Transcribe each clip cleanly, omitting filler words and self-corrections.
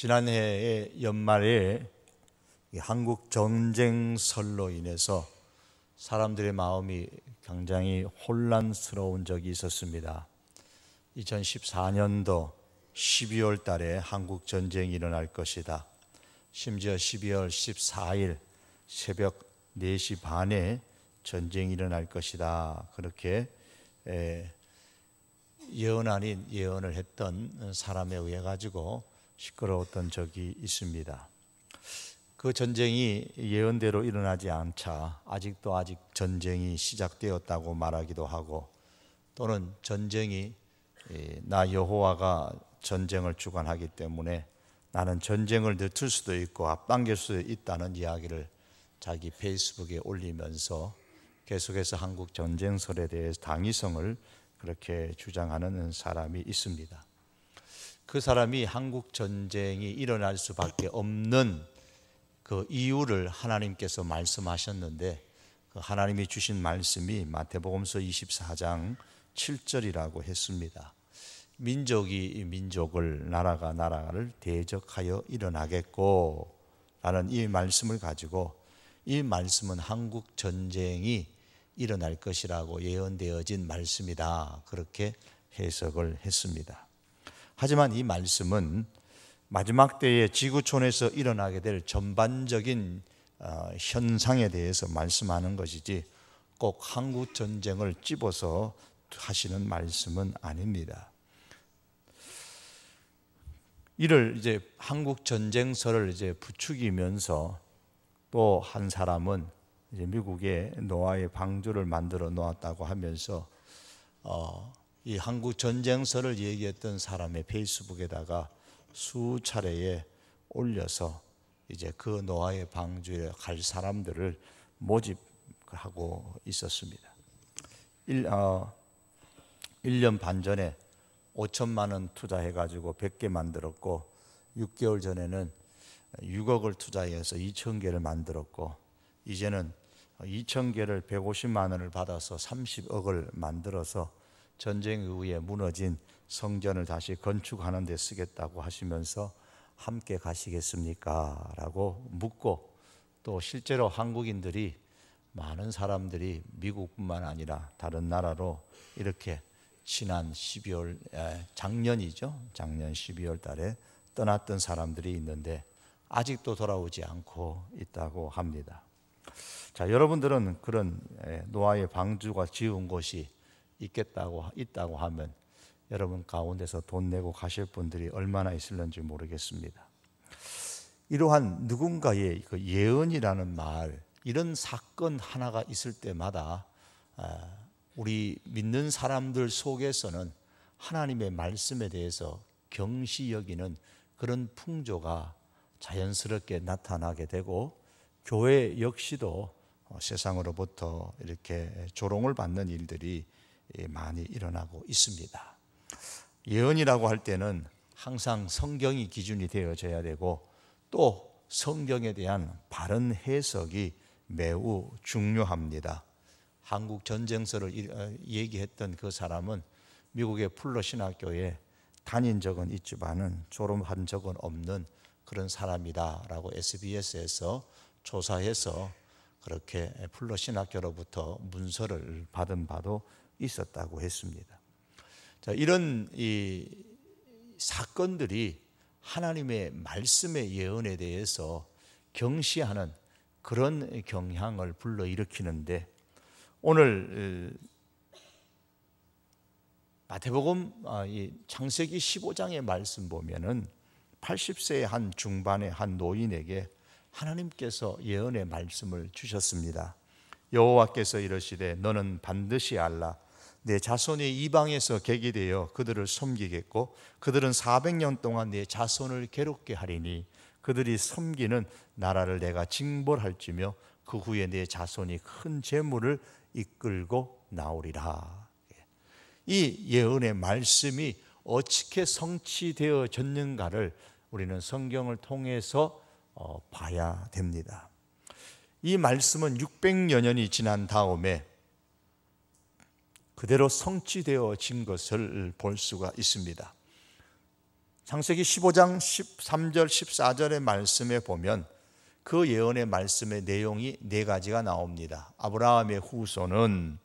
지난해의 연말에 한국 전쟁설로 인해서 사람들의 마음이 굉장히 혼란스러운 적이 있었습니다. 2014년도 12월 달에 한국 전쟁이 일어날 것이다. 심지어 12월 14일 새벽 4시 반에 전쟁이 일어날 것이다. 그렇게 예언 아닌 예언을 했던 사람에 의해 가지고 시끄러웠던 적이 있습니다. 그 전쟁이 예언대로 일어나지 않자 아직 전쟁이 시작되었다고 말하기도 하고, 또는 전쟁이 나 여호와가 전쟁을 주관하기 때문에 나는 전쟁을 늦출 수도 있고 앞당길 수도 있다는 이야기를 자기 페이스북에 올리면서 계속해서 한국 전쟁설에 대해서 당위성을 그렇게 주장하는 사람이 있습니다. 그 사람이 한국 전쟁이 일어날 수밖에 없는 그 이유를 하나님께서 말씀하셨는데, 그 하나님이 주신 말씀이 마태복음서 24장 7절이라고 했습니다. 민족이 민족을, 나라가 나라를 대적하여 일어나겠고 라는 이 말씀을 가지고, 이 말씀은 한국 전쟁이 일어날 것이라고 예언되어진 말씀이다, 그렇게 해석을 했습니다. 하지만 이 말씀은 마지막 때에 지구촌에서 일어나게 될 전반적인 현상에 대해서 말씀하는 것이지 꼭 한국 전쟁을 집어서 하시는 말씀은 아닙니다. 이를 이제 한국 전쟁설을 이제 부추기면서 또 한 사람은 이제 미국에 노아의 방주를 만들어 놓았다고 하면서 이 한국 전쟁설을 얘기했던 사람의 페이스북에다가 수차례에 올려서 이제 그 노아의 방주에 갈 사람들을 모집하고 있었습니다. 1년 반 전에 5천만 원 투자해가지고 100개 만들었고, 6개월 전에는 6억을 투자해서 2,000개를 만들었고, 이제는 2,000개를 150만 원을 받아서 30억을 만들어서 전쟁 이후에 무너진 성전을 다시 건축하는 데 쓰겠다고 하시면서 함께 가시겠습니까? 라고 묻고, 또 실제로 한국인들이, 많은 사람들이 미국뿐만 아니라 다른 나라로 이렇게 지난 작년이죠. 작년 12월 달에 떠났던 사람들이 있는데 아직도 돌아오지 않고 있다고 합니다. 자, 여러분들은 그런 노아의 방주가 지은 곳이 있다고 하면 여러분 가운데서 돈 내고 가실 분들이 얼마나 있을는지 모르겠습니다. 이러한 누군가의 그 예언이라는 말, 이런 사건 하나가 있을 때마다 우리 믿는 사람들 속에서는 하나님의 말씀에 대해서 경시 여기는 그런 풍조가 자연스럽게 나타나게 되고, 교회 역시도 세상으로부터 이렇게 조롱을 받는 일들이 많이 일어나고 있습니다. 예언이라고 할 때는 항상 성경이 기준이 되어져야 되고, 또 성경에 대한 바른 해석이 매우 중요합니다. 한국 전쟁설을 얘기했던 그 사람은 미국의 풀러 신학교에 다닌 적은 있지만은 졸업한 적은 없는 그런 사람이다라고 SBS에서 조사해서 그렇게 풀러 신학교로부터 문서를 받은 바도 있었다고 했습니다. 자, 이런 이 사건들이 하나님의 말씀의 예언에 대해서 경시하는 그런 경향을 불러일으키는데, 오늘 마태복음 창세기 15장의 말씀 보면은 80세의 한 중반의 한 노인에게 하나님께서 예언의 말씀을 주셨습니다. 여호와께서 이르시되 너는 반드시 알라. 내 자손이 이방에서 객이 되어 그들을 섬기겠고 그들은 400년 동안 내 자손을 괴롭게 하리니 그들이 섬기는 나라를 내가 징벌할지며 그 후에 내 자손이 큰 재물을 이끌고 나오리라. 이 예언의 말씀이 어떻게 성취되어졌는가를 우리는 성경을 통해서 봐야 됩니다. 이 말씀은 600여 년이 지난 다음에 그대로 성취되어진 것을 볼 수가 있습니다. 창세기 15장 13절 14절의 말씀에 보면 그 예언의 말씀의 내용이 네 가지가 나옵니다. 아브라함의 후손은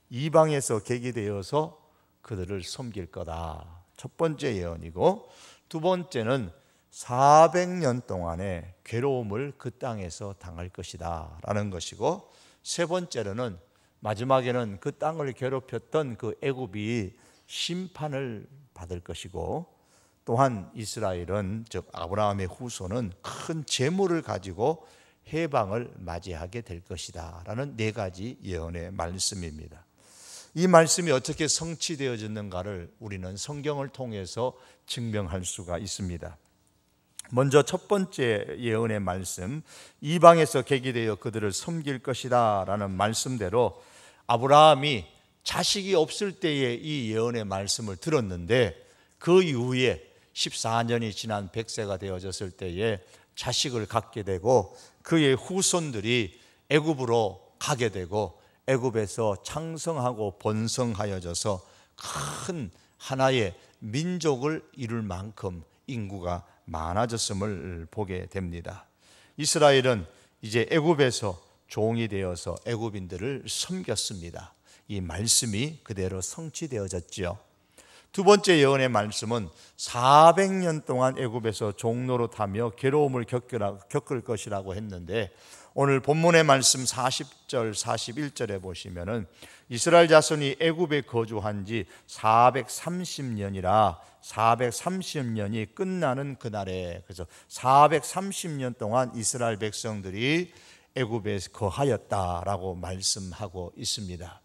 이방에서 계기되어서 그들을 섬길 거다. 첫 번째 예언이고, 두 번째는 400년 동안의 괴로움을 그 땅에서 당할 것이다 라는 것이고, 세 번째로는 마지막에는 그 땅을 괴롭혔던 그 애굽이 심판을 받을 것이고, 또한 이스라엘은, 즉 아브라함의 후손은 큰 재물을 가지고 해방을 맞이하게 될 것이다 라는 네 가지 예언의 말씀입니다. 이 말씀이 어떻게 성취되어졌는가를 우리는 성경을 통해서 증명할 수가 있습니다. 먼저 첫 번째 예언의 말씀, 이방에서 계기되어 그들을 섬길 것이다 라는 말씀대로 아브라함이 자식이 없을 때에 이 예언의 말씀을 들었는데, 그 이후에 14년이 지난 100세가 되어졌을 때에 자식을 갖게 되고 그의 후손들이 애굽으로 가게 되고 애굽에서 창성하고 번성하여져서 큰 하나의 민족을 이룰 만큼 인구가 많아졌음을 보게 됩니다. 이스라엘은 이제 애굽에서 종이 되어서 애굽인들을 섬겼습니다. 이 말씀이 그대로 성취되어졌지요. 두 번째 예언의 말씀은 400년 동안 애굽에서 종노릇하며 괴로움을 겪을 것이라고 했는데, 오늘 본문의 말씀 40절 41절에 보시면은 이스라엘 자손이 애굽에 거주한 지 430년이라 430년이 끝나는 그날에, 그래서 430년 동안 이스라엘 백성들이 애굽에 거하였다라고 말씀하고 있습니다.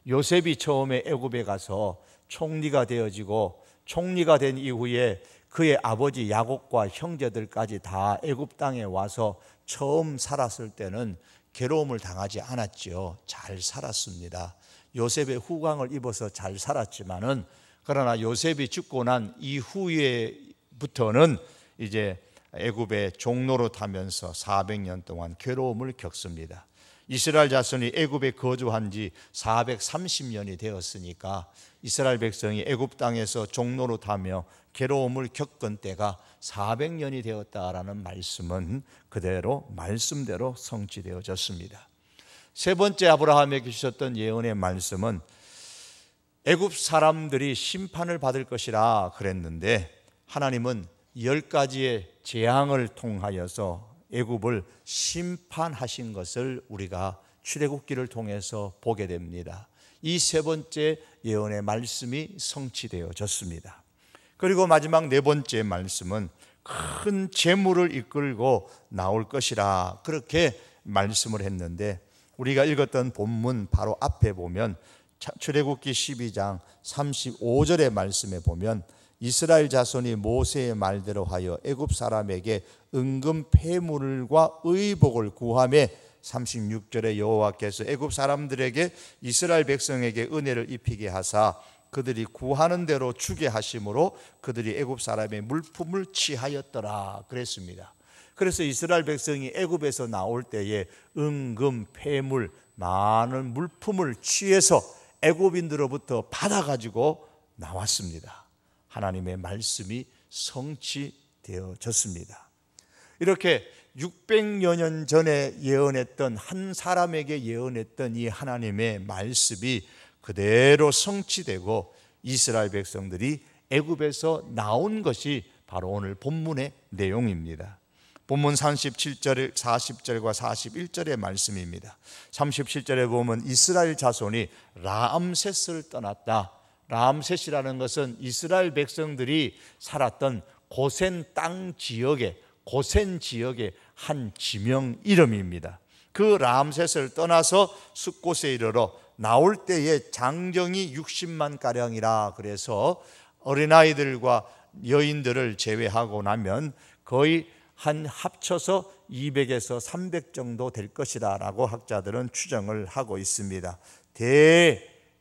요셉이 처음에 애굽에 가서 총리가 되어지고, 총리가 된 이후에 그의 아버지 야곱과 형제들까지 다 애굽 땅에 와서 처음 살았을 때는 괴로움을 당하지 않았지요. 잘 살았습니다. 요셉의 후광을 입어서 잘 살았지만은, 그러나 요셉이 죽고 난 이후에부터는 이제 애굽의 종노릇하면서 400년 동안 괴로움을 겪습니다. 이스라엘 자손이 애굽에 거주한 지 430년이 되었으니까 이스라엘 백성이 애굽 땅에서 종노릇하며 괴로움을 겪은 때가 400년이 되었다라는 말씀은 그대로 말씀대로 성취되어졌습니다. 세 번째 아브라함에게 주셨던 예언의 말씀은 애굽 사람들이 심판을 받을 것이라 그랬는데, 하나님은 10가지의 재앙을 통하여서 애굽을 심판하신 것을 우리가 출애굽기를 통해서 보게 됩니다. 이 세 번째 예언의 말씀이 성취되어졌습니다. 그리고 마지막 네 번째 말씀은 큰 재물을 이끌고 나올 것이라 그렇게 말씀을 했는데, 우리가 읽었던 본문 바로 앞에 보면 출애굽기 12장 35절의 말씀에 보면 이스라엘 자손이 모세의 말대로 하여 애굽 사람에게 은금 폐물과 의복을 구하며 36절에 여호와께서 애굽 사람들에게 이스라엘 백성에게 은혜를 입히게 하사 그들이 구하는 대로 주게 하심으로 그들이 애굽 사람의 물품을 취하였더라 그랬습니다. 그래서 이스라엘 백성이 애굽에서 나올 때에 은금 폐물 많은 물품을 취해서 애굽인들로부터 받아가지고 나왔습니다. 하나님의 말씀이 성취되어졌습니다. 이렇게 600여 년 전에 예언했던, 한 사람에게 예언했던 이 하나님의 말씀이 그대로 성취되고 이스라엘 백성들이 애굽에서 나온 것이 바로 오늘 본문의 내용입니다. 본문 37절, 40절과 41절의 말씀입니다. 37절에 보면 이스라엘 자손이 라암세스를 떠났다. 라암셋이라는 것은 이스라엘 백성들이 살았던 고센 땅 지역의, 고센 지역의 한 지명 이름입니다. 그 라암셋을 떠나서 숫곳에 이르러 나올 때에 장정이 60만 가량이라 그래서 어린아이들과 여인들을 제외하고 나면 거의 한 합쳐서 200에서 300 정도 될 것이다 라고 학자들은 추정을 하고 있습니다.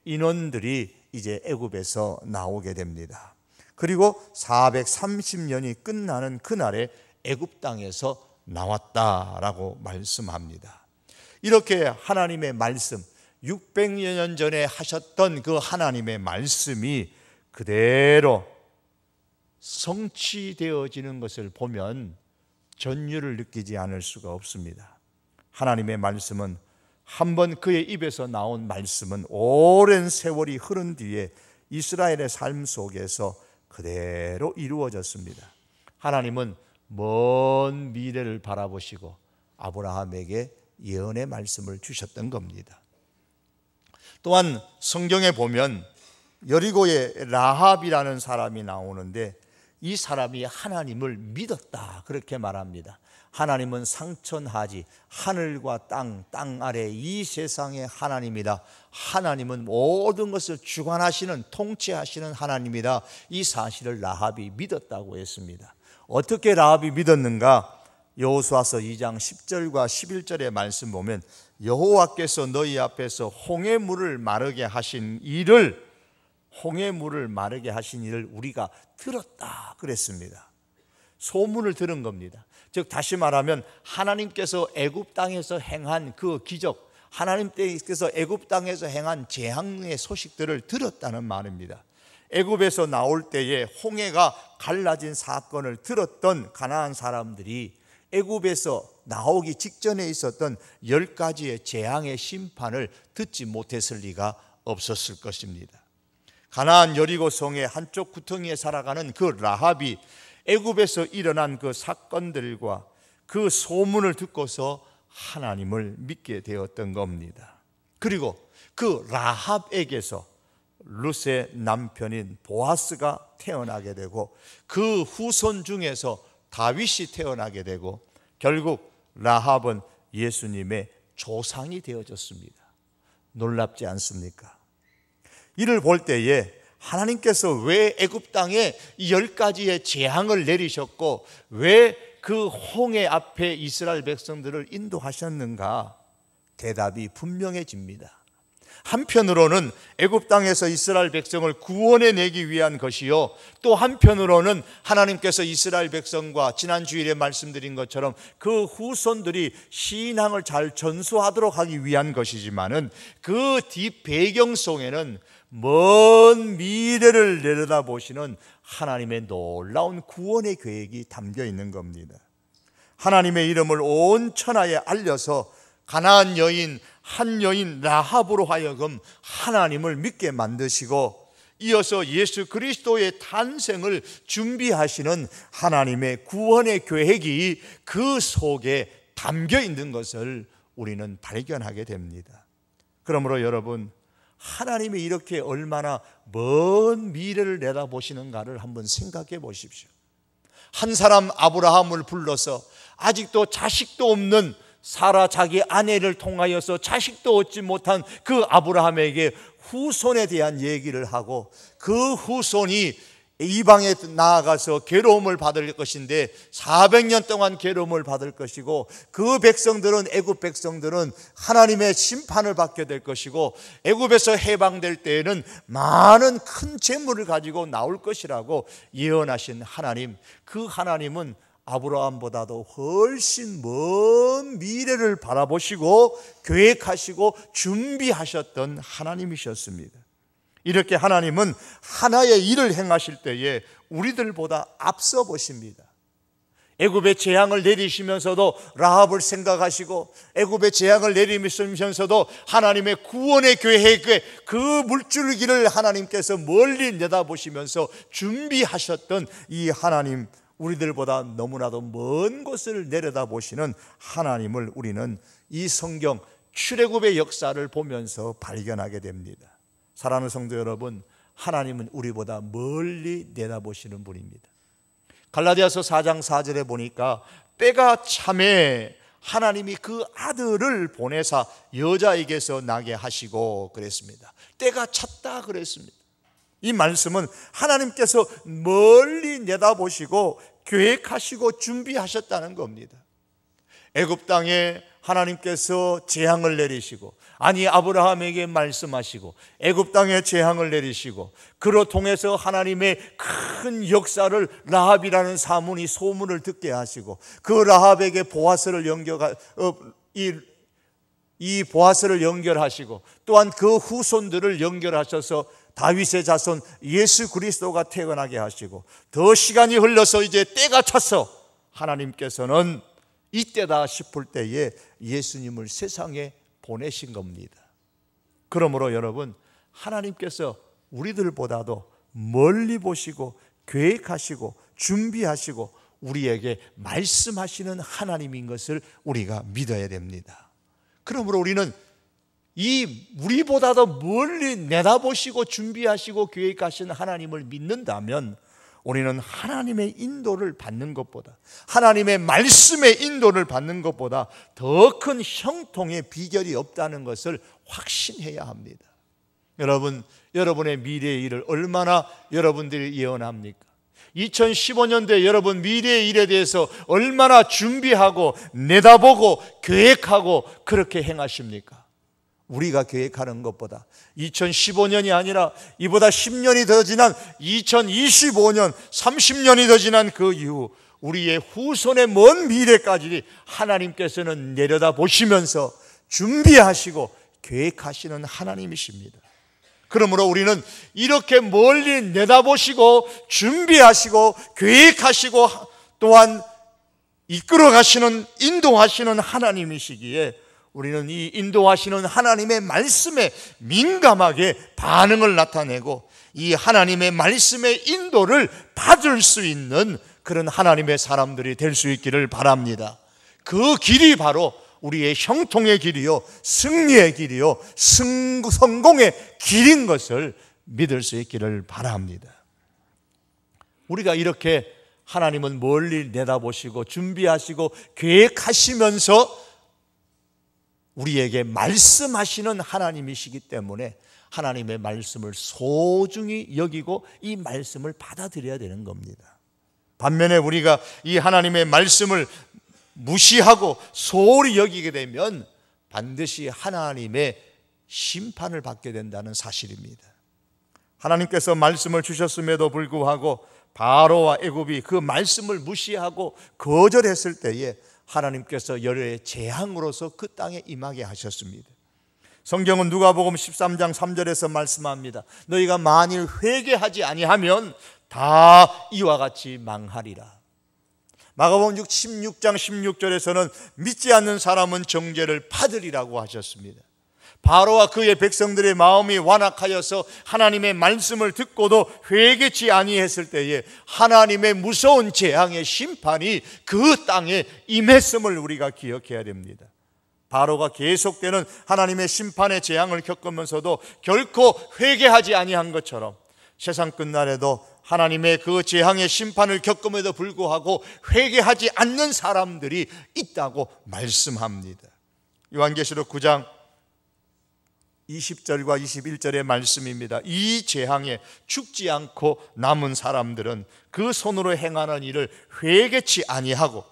대인원들이 이제 애굽에서 나오게 됩니다. 그리고 430년이 끝나는 그날에 애굽 땅에서 나왔다라고 말씀합니다. 이렇게 하나님의 말씀, 600여 년 전에 하셨던 그 하나님의 말씀이 그대로 성취되어지는 것을 보면 전율을 느끼지 않을 수가 없습니다. 하나님의 말씀은 한번 그의 입에서 나온 말씀은 오랜 세월이 흐른 뒤에 이스라엘의 삶 속에서 그대로 이루어졌습니다. 하나님은 먼 미래를 바라보시고 아브라함에게 예언의 말씀을 주셨던 겁니다. 또한 성경에 보면 여리고의 라합이라는 사람이 나오는데 이 사람이 하나님을 믿었다 그렇게 말합니다. 하나님은 상천하지 하늘과 땅 아래 이 세상의 하나님이다. 하나님은 모든 것을 주관하시는 통치하시는 하나님이다. 이 사실을 라합이 믿었다고 했습니다. 어떻게 라합이 믿었는가? 여호수아서 2장 10절과 11절의 말씀 보면 여호와께서 너희 앞에서 홍해 물을 마르게 하신 일을 우리가 들었다 그랬습니다. 소문을 들은 겁니다. 즉 다시 말하면 하나님께서 애굽 땅에서 행한 그 기적, 하나님께서 애굽 땅에서 행한 재앙의 소식들을 들었다는 말입니다. 애굽에서 나올 때에 홍해가 갈라진 사건을 들었던 가나안 사람들이 애굽에서 나오기 직전에 있었던 10가지의 재앙의 심판을 듣지 못했을 리가 없었을 것입니다. 가나안 여리고 성의 한쪽 구덩이에 살아가는 그 라합이 애굽에서 일어난 그 사건들과 그 소문을 듣고서 하나님을 믿게 되었던 겁니다. 그리고 그 라합에게서 룻의 남편인 보아스가 태어나게 되고 그 후손 중에서 다윗이 태어나게 되고 결국 라합은 예수님의 조상이 되어졌습니다. 놀랍지 않습니까? 이를 볼 때에 하나님께서 왜 애굽 땅에 10가지의 재앙을 내리셨고 왜 그 홍해 앞에 이스라엘 백성들을 인도하셨는가? 대답이 분명해집니다. 한편으로는 애굽 땅에서 이스라엘 백성을 구원해 내기 위한 것이요, 또 한편으로는 하나님께서 이스라엘 백성과 지난 주일에 말씀드린 것처럼 그 후손들이 신앙을 잘 전수하도록 하기 위한 것이지만은 그 뒷배경 속에는 먼 미래를 내려다보시는 하나님의 놀라운 구원의 계획이 담겨 있는 겁니다. 하나님의 이름을 온 천하에 알려서 가나안 여인 한 여인 라합으로 하여금 하나님을 믿게 만드시고 이어서 예수 그리스도의 탄생을 준비하시는 하나님의 구원의 계획이 그 속에 담겨 있는 것을 우리는 발견하게 됩니다. 그러므로 여러분, 하나님이 이렇게 얼마나 먼 미래를 내다보시는가를 한번 생각해 보십시오. 한 사람 아브라함을 불러서 아직도 자식도 없는 사라 자기 아내를 통하여서 자식도 얻지 못한 그 아브라함에게 후손에 대한 얘기를 하고 그 후손이 이방에 나아가서 괴로움을 받을 것인데 400년 동안 괴로움을 받을 것이고 그 백성들은 애굽 백성들은 하나님의 심판을 받게 될 것이고 애굽에서 해방될 때에는 많은 큰 재물을 가지고 나올 것이라고 예언하신 하나님, 그 하나님은 아브라함보다도 훨씬 먼 미래를 바라보시고 계획하시고 준비하셨던 하나님이셨습니다. 이렇게 하나님은 하나의 일을 행하실 때에 우리들보다 앞서 보십니다. 애굽의 재앙을 내리시면서도 라합을 생각하시고 애굽의 재앙을 내리시면서도 하나님의 구원의 계획의 그 물줄기를 하나님께서 멀리 내다보시면서 준비하셨던 이 하나님, 우리들보다 너무나도 먼 곳을 내려다보시는 하나님을 우리는 이 성경 출애굽의 역사를 보면서 발견하게 됩니다. 사랑하는 성도 여러분, 하나님은 우리보다 멀리 내다보시는 분입니다. 갈라디아서 4장 4절에 보니까 때가 참에 하나님이 그 아들을 보내사 여자에게서 나게 하시고 그랬습니다. 때가 찼다 그랬습니다. 이 말씀은 하나님께서 멀리 내다보시고 계획하시고 준비하셨다는 겁니다. 애굽 땅에 하나님께서 재앙을 내리시고, 아니 아브라함에게 말씀하시고 애굽 땅에 재앙을 내리시고 그로 통해서 하나님의 큰 역사를 라합이라는 사문이 소문을 듣게 하시고 그 라합에게 보아스를 보아스를 연결하시고 또한 그 후손들을 연결하셔서 다윗의 자손 예수 그리스도가 태어나게 하시고, 더 시간이 흘러서 이제 때가 차서 하나님께서는 이때다 싶을 때에 예수님을 세상에 보내신 겁니다. 그러므로 여러분, 하나님께서 우리들보다도 멀리 보시고 계획하시고 준비하시고 우리에게 말씀하시는 하나님인 것을 우리가 믿어야 됩니다. 그러므로 우리는 이 우리보다도 멀리 내다보시고 준비하시고 계획하시는 하나님을 믿는다면, 우리는 하나님의 인도를 받는 것보다, 하나님의 말씀의 인도를 받는 것보다 더 큰 형통의 비결이 없다는 것을 확신해야 합니다. 여러분, 여러분의 미래의 일을 얼마나 여러분들이 예언합니까? 2015년도에 여러분 미래의 일에 대해서 얼마나 준비하고 내다보고 계획하고 그렇게 행하십니까? 우리가 계획하는 것보다 2015년이 아니라 이보다 10년이 더 지난 2025년, 30년이 더 지난 그 이후 우리의 후손의 먼 미래까지 하나님께서는 내려다보시면서 준비하시고 계획하시는 하나님이십니다. 그러므로 우리는 이렇게 멀리 내다보시고 준비하시고 계획하시고 또한 이끌어 가시는, 인도하시는 하나님이시기에 우리는 이 인도하시는 하나님의 말씀에 민감하게 반응을 나타내고 이 하나님의 말씀의 인도를 받을 수 있는 그런 하나님의 사람들이 될 수 있기를 바랍니다. 그 길이 바로 우리의 형통의 길이요, 승리의 길이요, 성공의 길인 것을 믿을 수 있기를 바랍니다. 우리가 이렇게 하나님은 멀리 내다보시고 준비하시고 계획하시면서 우리에게 말씀하시는 하나님이시기 때문에 하나님의 말씀을 소중히 여기고 이 말씀을 받아들여야 되는 겁니다. 반면에 우리가 이 하나님의 말씀을 무시하고 소홀히 여기게 되면 반드시 하나님의 심판을 받게 된다는 사실입니다. 하나님께서 말씀을 주셨음에도 불구하고 바로와 애굽이 그 말씀을 무시하고 거절했을 때에 하나님께서 열의 재앙으로서 그 땅에 임하게 하셨습니다. 성경은 누가복음 13장 3절에서 말씀합니다. 너희가 만일 회개하지 아니하면 다 이와 같이 망하리라. 마가복음 16장 16절에서는 믿지 않는 사람은 정죄를 받으리라고 하셨습니다. 바로와 그의 백성들의 마음이 완악하여서 하나님의 말씀을 듣고도 회개치 아니했을 때에 하나님의 무서운 재앙의 심판이 그 땅에 임했음을 우리가 기억해야 됩니다. 바로가 계속되는 하나님의 심판의 재앙을 겪으면서도 결코 회개하지 아니한 것처럼 세상 끝날에도 하나님의 그 재앙의 심판을 겪음에도 불구하고 회개하지 않는 사람들이 있다고 말씀합니다. 요한계시록 9장 20절과 21절의 말씀입니다. 이 재앙에 죽지 않고 남은 사람들은 그 손으로 행하는 일을 회개치 아니하고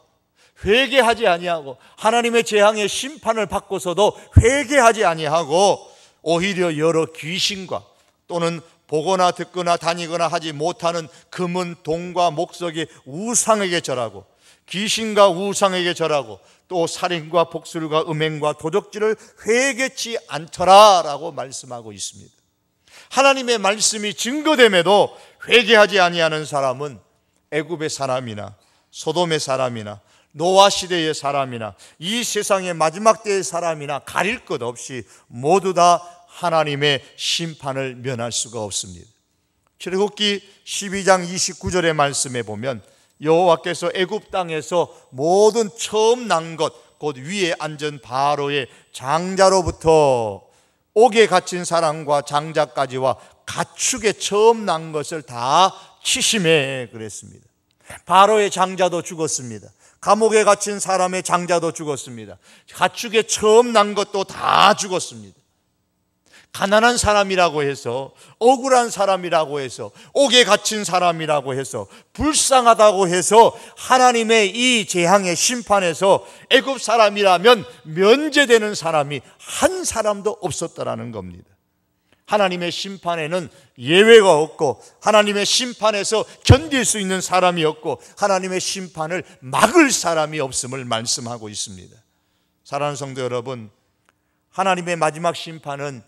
회개하지 아니하고 하나님의 재앙의 심판을 받고서도 회개하지 아니하고 오히려 여러 귀신과 또는 보거나 듣거나 다니거나 하지 못하는 금은 동과 목석이 우상에게 절하고 귀신과 우상에게 절하고 또 살인과 복술과 음행과 도적질을 회개치 않더라라고 말씀하고 있습니다. 하나님의 말씀이 증거됨에도 회개하지 아니하는 사람은 애굽의 사람이나 소돔의 사람이나 노아 시대의 사람이나 이 세상의 마지막 때의 사람이나 가릴 것 없이 모두 다 하나님의 심판을 면할 수가 없습니다. 출애굽기 12장 29절의 말씀에 보면 여호와께서 애굽 땅에서 모든 처음 난 것, 곧 위에 앉은 바로의 장자로부터 옥에 갇힌 사람과 장자까지와 가축에 처음 난 것을 다 치심해 그랬습니다. 바로의 장자도 죽었습니다. 감옥에 갇힌 사람의 장자도 죽었습니다. 가축에 처음 난 것도 다 죽었습니다. 가난한 사람이라고 해서, 억울한 사람이라고 해서, 옥에 갇힌 사람이라고 해서, 불쌍하다고 해서 하나님의 이 재앙의 심판에서 애굽 사람이라면 면제되는 사람이 한 사람도 없었다라는 겁니다. 하나님의 심판에는 예외가 없고 하나님의 심판에서 견딜 수 있는 사람이 없고 하나님의 심판을 막을 사람이 없음을 말씀하고 있습니다. 사랑하는 성도 여러분, 하나님의 마지막 심판은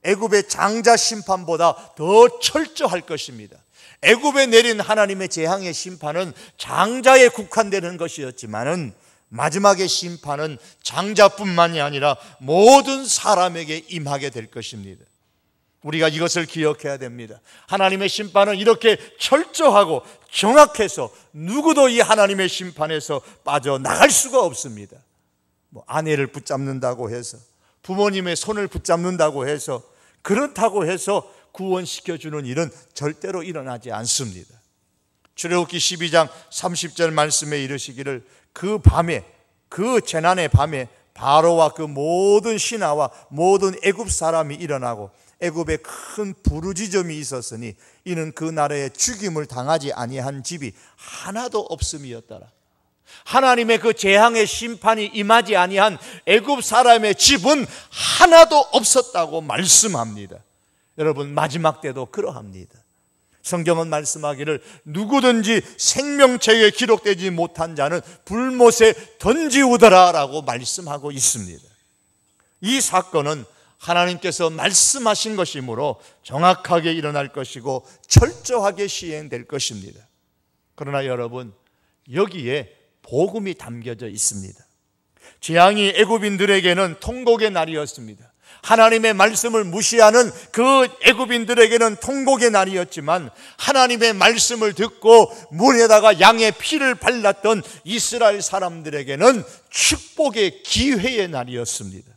애굽의 장자 심판보다 더 철저할 것입니다. 애굽에 내린 하나님의 재앙의 심판은 장자에 국한되는 것이었지만은 마지막의 심판은 장자뿐만이 아니라 모든 사람에게 임하게 될 것입니다. 우리가 이것을 기억해야 됩니다. 하나님의 심판은 이렇게 철저하고 정확해서 누구도 이 하나님의 심판에서 빠져나갈 수가 없습니다. 아내를 붙잡는다고 해서, 부모님의 손을 붙잡는다고 해서, 그렇다고 해서 구원시켜주는 일은 절대로 일어나지 않습니다. 출애굽기 12장 30절 말씀에 이르시기를 그 밤에, 그 재난의 밤에 바로와 그 모든 신하와 모든 애굽 사람이 일어나고 애굽에 큰 부르짖음이 있었으니 이는 그 나라에 죽임을 당하지 아니한 집이 하나도 없음이었더라. 하나님의 그 재앙의 심판이 임하지 아니한 애굽 사람의 집은 하나도 없었다고 말씀합니다. 여러분, 마지막 때도 그러합니다. 성경은 말씀하기를 누구든지 생명책에 기록되지 못한 자는 불못에 던지우더라 라고 말씀하고 있습니다. 이 사건은 하나님께서 말씀하신 것이므로 정확하게 일어날 것이고 철저하게 시행될 것입니다. 그러나 여러분, 여기에 복음이 담겨져 있습니다. 재앙이 애굽인들에게는 통곡의 날이었습니다. 하나님의 말씀을 무시하는 그 애굽인들에게는 통곡의 날이었지만 하나님의 말씀을 듣고 문에다가 양의 피를 발랐던 이스라엘 사람들에게는 축복의 기회의 날이었습니다.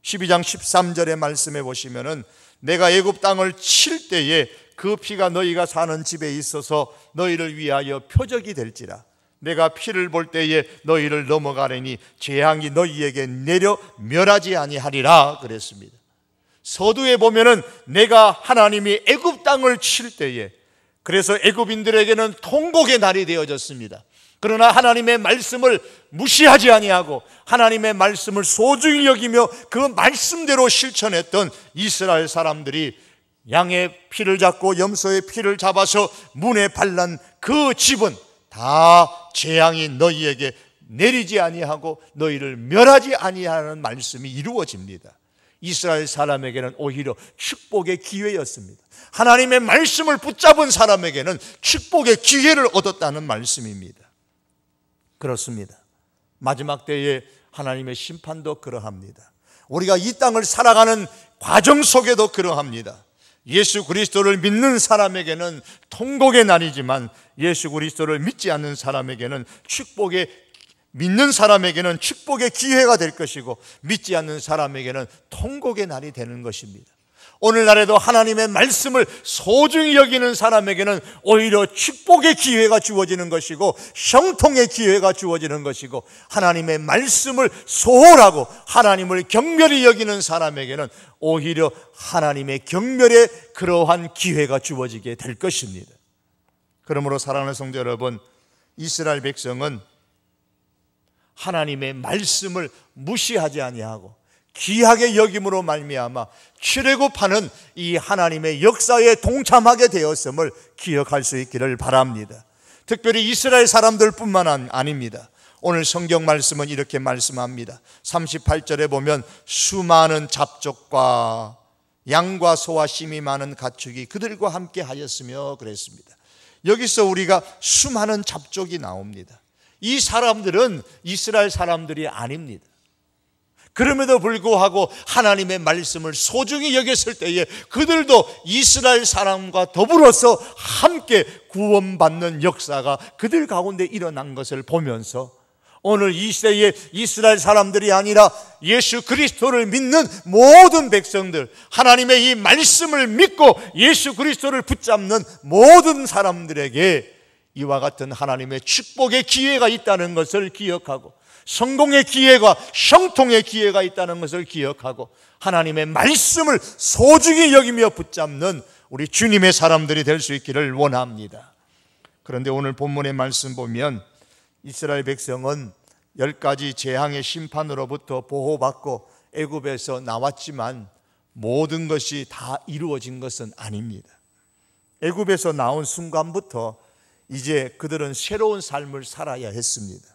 12장 13절의 말씀에 보시면은 내가 애굽 땅을 칠 때에 그 피가 너희가 사는 집에 있어서 너희를 위하여 표적이 될지라. 내가 피를 볼 때에 너희를 넘어가려니 재앙이 너희에게 내려 멸하지 아니하리라 그랬습니다. 서두에 보면은 내가 하나님이 애굽 땅을 칠 때에, 그래서 애굽인들에게는 통곡의 날이 되어졌습니다. 그러나 하나님의 말씀을 무시하지 아니하고 하나님의 말씀을 소중히 여기며 그 말씀대로 실천했던 이스라엘 사람들이 양의 피를 잡고 염소의 피를 잡아서 문에 발란 그 집은 다 재앙이 너희에게 내리지 아니하고 너희를 멸하지 아니하는 말씀이 이루어집니다. 이스라엘 사람에게는 오히려 축복의 기회였습니다. 하나님의 말씀을 붙잡은 사람에게는 축복의 기회를 얻었다는 말씀입니다. 그렇습니다. 마지막 때에 하나님의 심판도 그러합니다. 우리가 이 땅을 살아가는 과정 속에도 그러합니다. 예수 그리스도를 믿는 사람에게는 통곡의 날이지만 예수 그리스도를 믿지 않는 사람에게는 믿는 사람에게는 축복의 기회가 될 것이고 믿지 않는 사람에게는 통곡의 날이 되는 것입니다. 오늘날에도 하나님의 말씀을 소중히 여기는 사람에게는 오히려 축복의 기회가 주어지는 것이고 형통의 기회가 주어지는 것이고, 하나님의 말씀을 소홀하고 하나님을 경멸히 여기는 사람에게는 오히려 하나님의 경멸의 그러한 기회가 주어지게 될 것입니다. 그러므로 사랑하는 성도 여러분, 이스라엘 백성은 하나님의 말씀을 무시하지 아니하고 귀하게 여김으로 말미암아 출애굽하는 이 하나님의 역사에 동참하게 되었음을 기억할 수 있기를 바랍니다. 특별히 이스라엘 사람들뿐만 아닙니다. 오늘 성경 말씀은 이렇게 말씀합니다. 38절에 보면 수많은 잡족과 양과 소와 심이 많은 가축이 그들과 함께 하였으며 그랬습니다. 여기서 우리가 수많은 잡족이 나옵니다. 이 사람들은 이스라엘 사람들이 아닙니다. 그럼에도 불구하고 하나님의 말씀을 소중히 여겼을 때에 그들도 이스라엘 사람과 더불어서 함께 구원받는 역사가 그들 가운데 일어난 것을 보면서 오늘 이 시대에 이스라엘 사람들이 아니라 예수 그리스도를 믿는 모든 백성들, 하나님의 이 말씀을 믿고 예수 그리스도를 붙잡는 모든 사람들에게 이와 같은 하나님의 축복의 기회가 있다는 것을 기억하고 성공의 기회가, 형통의 기회가 있다는 것을 기억하고 하나님의 말씀을 소중히 여기며 붙잡는 우리 주님의 사람들이 될 수 있기를 원합니다. 그런데 오늘 본문의 말씀 보면 이스라엘 백성은 10가지 재앙의 심판으로부터 보호받고 애굽에서 나왔지만 모든 것이 다 이루어진 것은 아닙니다. 애굽에서 나온 순간부터 이제 그들은 새로운 삶을 살아야 했습니다.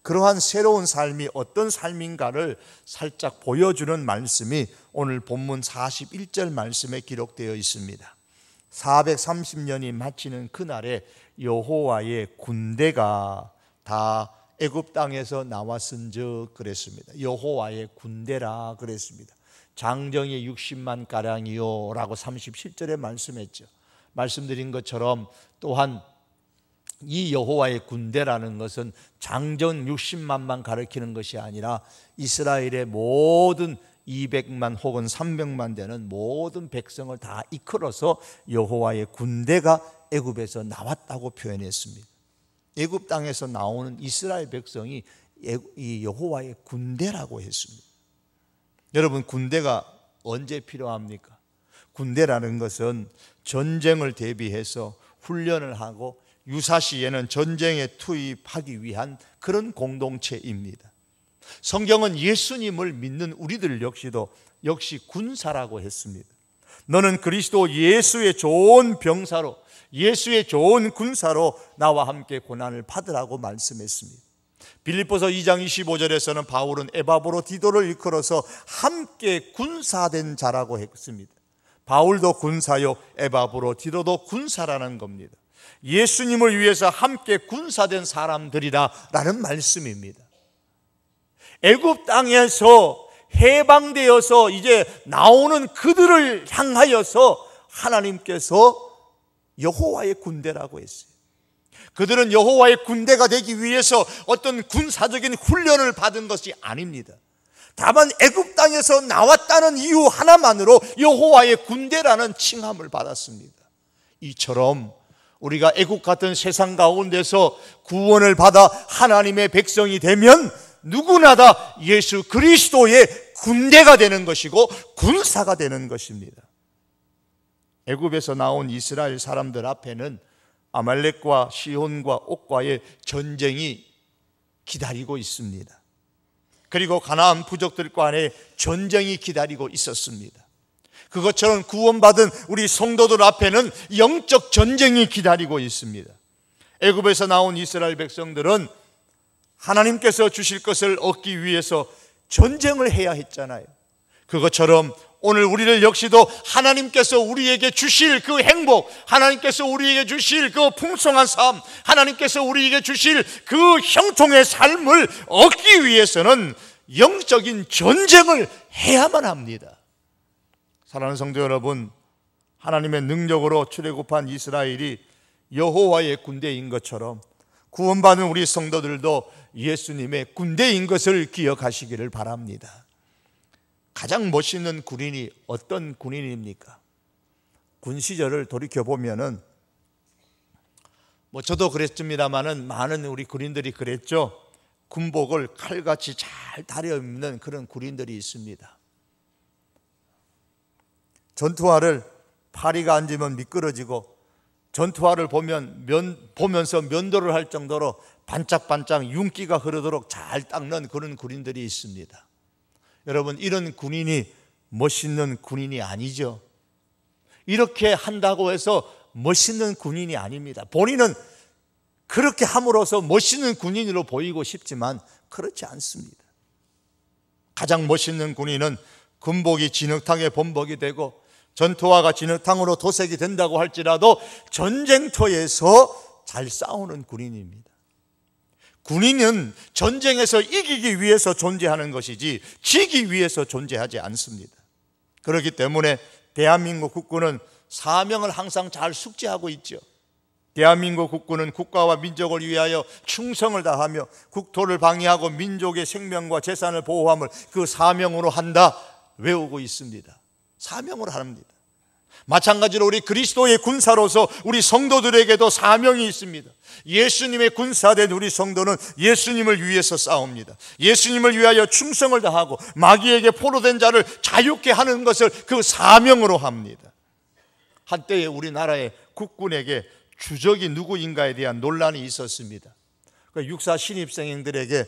그러한 새로운 삶이 어떤 삶인가를 살짝 보여주는 말씀이 오늘 본문 41절 말씀에 기록되어 있습니다. 430년이 마치는 그날에 여호와의 군대가 다 애굽 땅에서 나왔은즉 그랬습니다. 여호와의 군대라 그랬습니다. 장정이 60만 가량이요 라고 37절에 말씀했죠. 말씀드린 것처럼 또한 이 여호와의 군대라는 것은 장정 60만만 가리키는 것이 아니라 이스라엘의 모든 200만 혹은 300만 되는 모든 백성을 다 이끌어서 여호와의 군대가 애굽에서 나왔다고 표현했습니다. 애굽 땅에서 나오는 이스라엘 백성이 이 여호와의 군대라고 했습니다. 여러분, 군대가 언제 필요합니까? 군대라는 것은 전쟁을 대비해서 훈련을 하고 유사시에는 전쟁에 투입하기 위한 그런 공동체입니다. 성경은 예수님을 믿는 우리들 역시 군사라고 했습니다. 너는 그리스도 예수의 좋은 병사로, 예수의 좋은 군사로 나와 함께 고난을 받으라고 말씀했습니다. 빌립보서 2장 25절에서는 바울은 에바브로디도를 이끌어서 함께 군사된 자라고 했습니다. 바울도 군사요, 에바브로디도도 군사라는 겁니다. 예수님을 위해서 함께 군사된 사람들이라 라는 말씀입니다. 애굽 땅에서 해방되어서 이제 나오는 그들을 향하여서 하나님께서 여호와의 군대라고 했어요. 그들은 여호와의 군대가 되기 위해서 어떤 군사적인 훈련을 받은 것이 아닙니다. 다만 애굽 땅에서 나왔다는 이유 하나만으로 여호와의 군대라는 칭함을 받았습니다. 이처럼 우리가 애국 같은 세상 가운데서 구원을 받아 하나님의 백성이 되면 누구나 다 예수 그리스도의 군대가 되는 것이고 군사가 되는 것입니다. 애굽에서 나온 이스라엘 사람들 앞에는 아말렉과 시혼과 옥과의 전쟁이 기다리고 있습니다. 그리고 가나안 부족들 간에 전쟁이 기다리고 있었습니다. 그것처럼 구원받은 우리 성도들 앞에는 영적 전쟁이 기다리고 있습니다. 애굽에서 나온 이스라엘 백성들은 하나님께서 주실 것을 얻기 위해서 전쟁을 해야 했잖아요. 그것처럼 오늘 우리를 역시도 하나님께서 우리에게 주실 그 행복, 하나님께서 우리에게 주실 그 풍성한 삶, 하나님께서 우리에게 주실 그 형통의 삶을 얻기 위해서는 영적인 전쟁을 해야만 합니다. 사랑하는 성도 여러분, 하나님의 능력으로 출애굽한 이스라엘이 여호와의 군대인 것처럼 구원받은 우리 성도들도 예수님의 군대인 것을 기억하시기를 바랍니다. 가장 멋있는 군인이 어떤 군인입니까? 군 시절을 돌이켜보면은 저도 그랬습니다마는 많은 우리 군인들이 그랬죠. 군복을 칼같이 잘 다려입는 그런 군인들이 있습니다. 전투화를 파리가 앉으면 미끄러지고 전투화를 보면서 면도를 할 정도로 반짝반짝 윤기가 흐르도록 잘 닦는 그런 군인들이 있습니다. 여러분, 이런 군인이 멋있는 군인이 아니죠. 이렇게 한다고 해서 멋있는 군인이 아닙니다. 본인은 그렇게 함으로써 멋있는 군인으로 보이고 싶지만 그렇지 않습니다. 가장 멋있는 군인은 군복이 진흙탕에 범벅이 되고 전투화가 진흙탕으로 도색이 된다고 할지라도 전쟁터에서 잘 싸우는 군인입니다. 군인은 전쟁에서 이기기 위해서 존재하는 것이지 지기 위해서 존재하지 않습니다. 그렇기 때문에 대한민국 국군은 사명을 항상 잘 숙지하고 있죠. 대한민국 국군은 국가와 민족을 위하여 충성을 다하며 국토를 방위하고 민족의 생명과 재산을 보호함을 그 사명으로 한다 외우고 있습니다. 사명으로 합니다. 마찬가지로 우리 그리스도의 군사로서 우리 성도들에게도 사명이 있습니다. 예수님의 군사된 우리 성도는 예수님을 위해서 싸웁니다. 예수님을 위하여 충성을 다하고 마귀에게 포로된 자를 자유케 하는 것을 그 사명으로 합니다. 한때에 우리나라의 국군에게 주적이 누구인가에 대한 논란이 있었습니다. 육사 신입생들에게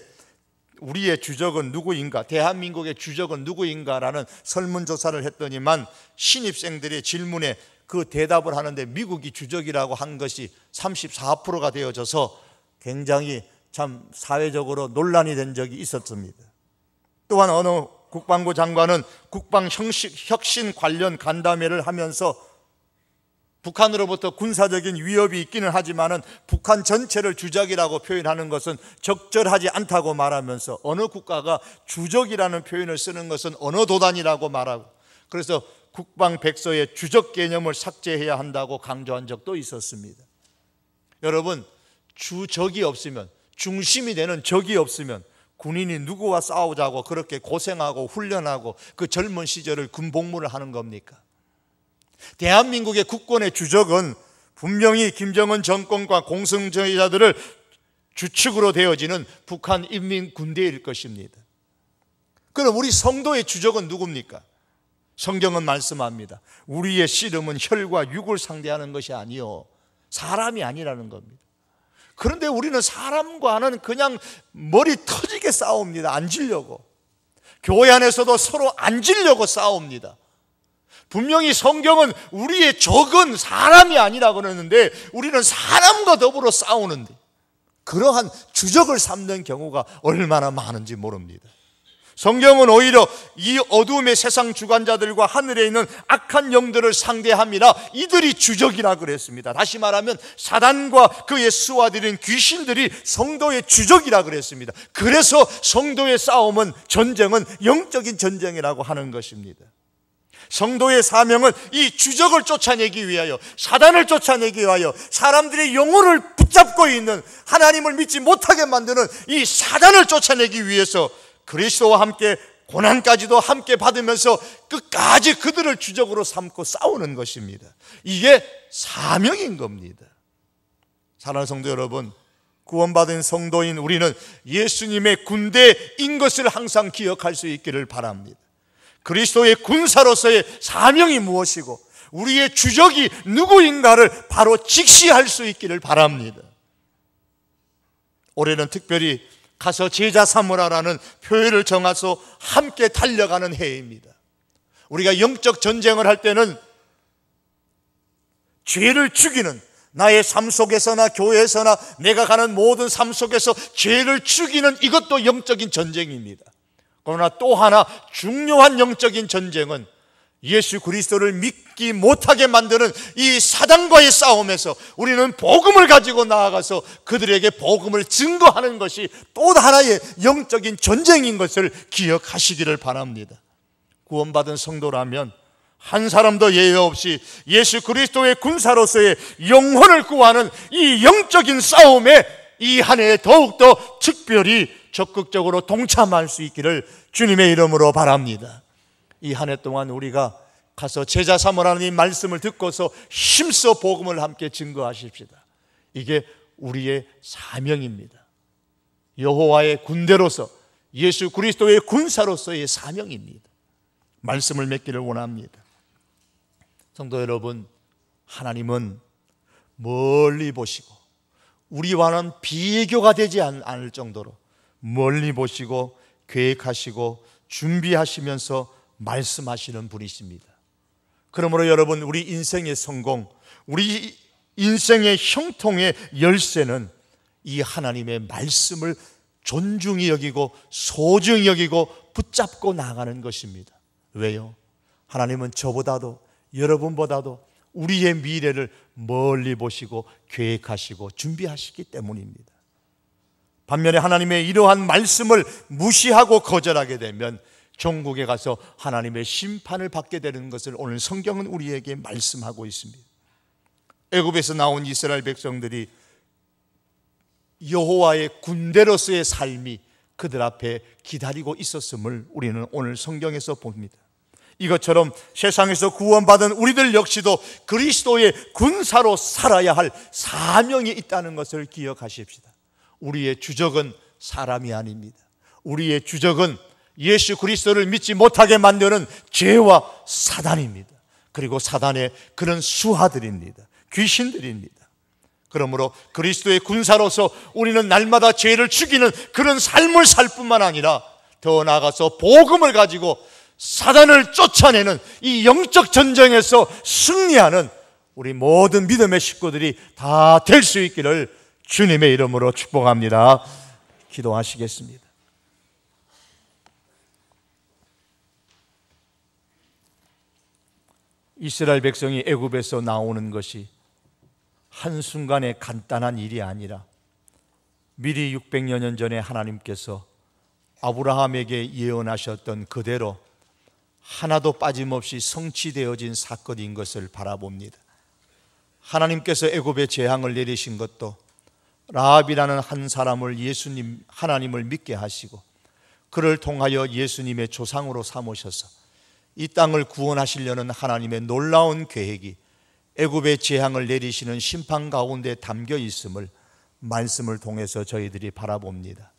우리의 주적은 누구인가, 대한민국의 주적은 누구인가라는 설문조사를 했더니만 신입생들의 질문에 그 대답을 하는데 미국이 주적이라고 한 것이 34%가 되어져서 굉장히 참 사회적으로 논란이 된 적이 있었습니다. 또한 어느 국방부 장관은 국방혁신 관련 간담회를 하면서 북한으로부터 군사적인 위협이 있기는 하지만은 북한 전체를 주적이라고 표현하는 것은 적절하지 않다고 말하면서 어느 국가가 주적이라는 표현을 쓰는 것은 언어 도단이라고 말하고, 그래서 국방 백서의 주적 개념을 삭제해야 한다고 강조한 적도 있었습니다. 여러분, 주적이 없으면, 중심이 되는 적이 없으면 군인이 누구와 싸우자고 그렇게 고생하고 훈련하고 그 젊은 시절을 군복무를 하는 겁니까? 대한민국의 국권의 주적은 분명히 김정은 정권과 공승주의자들을 주축으로 되어지는 북한 인민군대일 것입니다. 그럼 우리 성도의 주적은 누굽니까? 성경은 말씀합니다. 우리의 씨름은 혈과 육을 상대하는 것이 아니요 사람이 아니라는 겁니다. 그런데 우리는 사람과는 그냥 머리 터지게 싸웁니다. 앉으려고. 교회 안에서도 서로 앉으려고 싸웁니다. 분명히 성경은 우리의 적은 사람이 아니라 그러는데 우리는 사람과 더불어 싸우는데 그러한 주적을 삼는 경우가 얼마나 많은지 모릅니다. 성경은 오히려 이 어두움의 세상 주관자들과 하늘에 있는 악한 영들을 상대함이라 이들이 주적이라 그랬습니다. 다시 말하면 사단과 그의 수하들인 귀신들이 성도의 주적이라 그랬습니다. 그래서 성도의 싸움은, 전쟁은 영적인 전쟁이라고 하는 것입니다. 성도의 사명은 이 주적을 쫓아내기 위하여, 사단을 쫓아내기 위하여, 사람들의 영혼을 붙잡고 있는, 하나님을 믿지 못하게 만드는 이 사단을 쫓아내기 위해서 그리스도와 함께 고난까지도 함께 받으면서 끝까지 그들을 주적으로 삼고 싸우는 것입니다. 이게 사명인 겁니다. 사랑하는 성도 여러분, 구원받은 성도인 우리는 예수님의 군대인 것을 항상 기억할 수 있기를 바랍니다. 그리스도의 군사로서의 사명이 무엇이고 우리의 주적이 누구인가를 바로 직시할 수 있기를 바랍니다. 올해는 특별히 가서 제자 삼으라라는 표현을 정해서 함께 달려가는 해입니다. 우리가 영적 전쟁을 할 때는 죄를 죽이는, 나의 삶 속에서나 교회에서나 내가 가는 모든 삶 속에서 죄를 죽이는 이것도 영적인 전쟁입니다. 그러나 또 하나 중요한 영적인 전쟁은 예수 그리스도를 믿지 못하게 만드는 이 사단과의 싸움에서 우리는 복음을 가지고 나아가서 그들에게 복음을 증거하는 것이 또 하나의 영적인 전쟁인 것을 기억하시기를 바랍니다. 구원받은 성도라면 한 사람도 예외 없이 예수 그리스도의 군사로서의 영혼을 구하는 이 영적인 싸움에 이 한 해에 더욱더 특별히 적극적으로 동참할 수 있기를 주님의 이름으로 바랍니다. 이 한 해 동안 우리가 가서 제자 삼으라는 이 말씀을 듣고서 힘써 복음을 함께 증거하십시다. 이게 우리의 사명입니다. 여호와의 군대로서, 예수 그리스도의 군사로서의 사명입니다. 말씀을 맺기를 원합니다. 성도 여러분, 하나님은 멀리 보시고 우리와는 비교가 되지 않을 정도로 멀리 보시고 계획하시고 준비하시면서 말씀하시는 분이십니다. 그러므로 여러분, 우리 인생의 성공, 우리 인생의 형통의 열쇠는 이 하나님의 말씀을 존중히 여기고 소중히 여기고 붙잡고 나가는 것입니다. 왜요? 하나님은 저보다도 여러분보다도 우리의 미래를 멀리 보시고 계획하시고 준비하시기 때문입니다. 반면에 하나님의 이러한 말씀을 무시하고 거절하게 되면 종국에 가서 하나님의 심판을 받게 되는 것을 오늘 성경은 우리에게 말씀하고 있습니다. 애굽에서 나온 이스라엘 백성들이 여호와의 군대로서의 삶이 그들 앞에 기다리고 있었음을 우리는 오늘 성경에서 봅니다. 이것처럼 세상에서 구원받은 우리들 역시도 그리스도의 군사로 살아야 할 사명이 있다는 것을 기억하십시다. 우리의 주적은 사람이 아닙니다. 우리의 주적은 예수 그리스도를 믿지 못하게 만드는 죄와 사단입니다. 그리고 사단의 그런 수하들입니다. 귀신들입니다. 그러므로 그리스도의 군사로서 우리는 날마다 죄를 죽이는 그런 삶을 살 뿐만 아니라 더 나아가서 복음을 가지고 사단을 쫓아내는 이 영적 전쟁에서 승리하는 우리 모든 믿음의 식구들이 다 될 수 있기를 주님의 이름으로 축복합니다. 기도하시겠습니다. 이스라엘 백성이 애굽에서 나오는 것이 한순간에 간단한 일이 아니라 미리 600여 년 전에 하나님께서 아브라함에게 예언하셨던 그대로 하나도 빠짐없이 성취되어진 사건인 것을 바라봅니다. 하나님께서 애굽에 재앙을 내리신 것도 라합이라는 한 사람을 예수님 하나님을 믿게 하시고 그를 통하여 예수님의 조상으로 삼으셔서 이 땅을 구원하시려는 하나님의 놀라운 계획이 애굽의 재앙을 내리시는 심판 가운데 담겨 있음을 말씀을 통해서 저희들이 바라봅니다.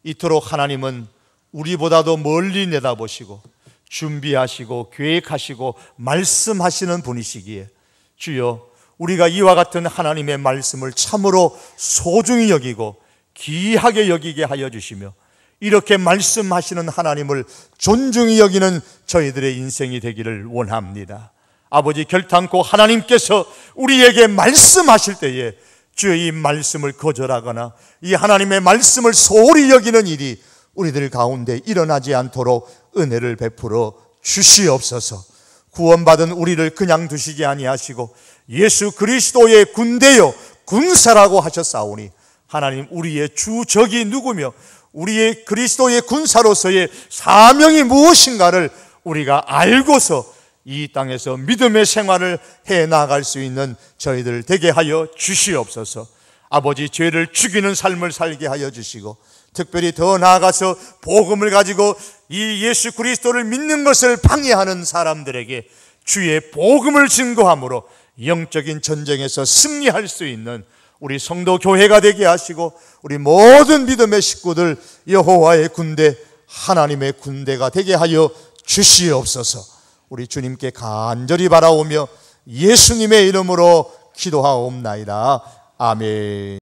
이토록 하나님은 우리보다도 멀리 내다보시고 준비하시고 계획하시고 말씀하시는 분이시기에 주여 우리가 이와 같은 하나님의 말씀을 참으로 소중히 여기고 귀하게 여기게 하여 주시며 이렇게 말씀하시는 하나님을 존중히 여기는 저희들의 인생이 되기를 원합니다. 아버지, 결단코 하나님께서 우리에게 말씀하실 때에 주의 이 말씀을 거절하거나 이 하나님의 말씀을 소홀히 여기는 일이 우리들 가운데 일어나지 않도록 은혜를 베풀어 주시옵소서. 구원받은 우리를 그냥 두시지 아니하시고 예수 그리스도의 군대요 군사라고 하셨사오니 하나님, 우리의 주적이 누구며 우리의 그리스도의 군사로서의 사명이 무엇인가를 우리가 알고서 이 땅에서 믿음의 생활을 해나갈 수 있는 저희들 되게 하여 주시옵소서. 아버지, 죄를 죽이는 삶을 살게 하여 주시고 특별히 더 나아가서 복음을 가지고 이 예수 그리스도를 믿는 것을 방해하는 사람들에게 주의 복음을 증거함으로 영적인 전쟁에서 승리할 수 있는 우리 성도 교회가 되게 하시고 우리 모든 믿음의 식구들 여호와의 군대, 하나님의 군대가 되게 하여 주시옵소서. 우리 주님께 간절히 바라오며 예수님의 이름으로 기도하옵나이다. 아멘.